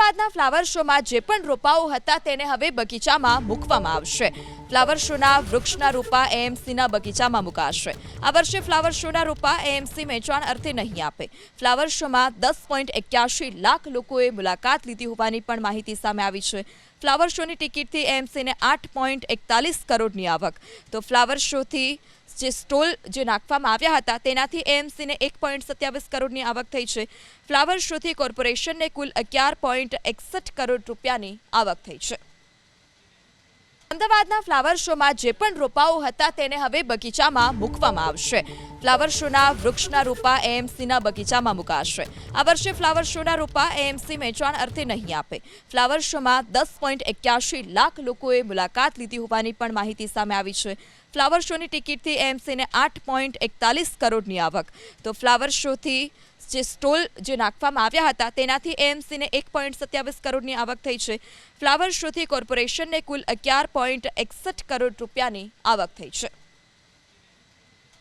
અમદાવાદના ફ્લાવર શોમાં જે પણ રોપાઓ હતા તેને હવે બગીચામાં મૂકવામાં આવશે। ફ્લાવર શોના વૃક્ષના રોપા એએમસીના બગીચામાં મુકાશે। આ વર્ષે ફ્લાવર શોના રોપા એએમસી વેચાણ અર્થે નહીં આપે। ફ્લાવર શોમાં 10.81 લાખ લોકોએ મુલાકાત લીધી હોવાની પણ માહિતી સામે આવી છે। ફ્લાવર શોની ટિકિટથી એએમસીને 8.41 કરોડની આવક, તો ફ્લાવર શોથી જે સ્ટોલ જે નાખવામાં આવ્યા હતા તેનાથી એએમસીને 1.27 કરોડની આવક થઈ છે। ફ્લાવર શોથી કોર્પોરેશનને કુલ 11.61 કરોડ રૂપિયાની આવક થઈ છે। અમદાવાદના ફ્લાવર શોમાં જે પણ રોપાઓ હતા તેને હવે બગીચામાં મૂકવામાં આવશે। ફ્લાવર શોના વૃક્ષના રોપા એએમસીના બગીચામાં મુકાશે। આ વર્ષે ફ્લાવર શોના રોપા એએમસી વેચાણ અર્થે નહીં આપે। ફ્લાવર શોમાં 10.81 લાખ લોકોએ મુલાકાત લીધી હોવાની પણ માહિતી સામે આવી છે। ફ્લાવર શોની ટિકિટથી એએમસીને 8.41 કરોડની આવક, તો ફ્લાવર શોથી જે સ્ટોલ જે નાખવામાં આવ્યા હતા તેનાથી એએમસીને 1.27 કરોડની આવક થઈ છે। ફ્લાવર શોથી કોર્પોરેશનને કુલ 11.61 કરોડ રૂપિયાની આવક થઈ છે।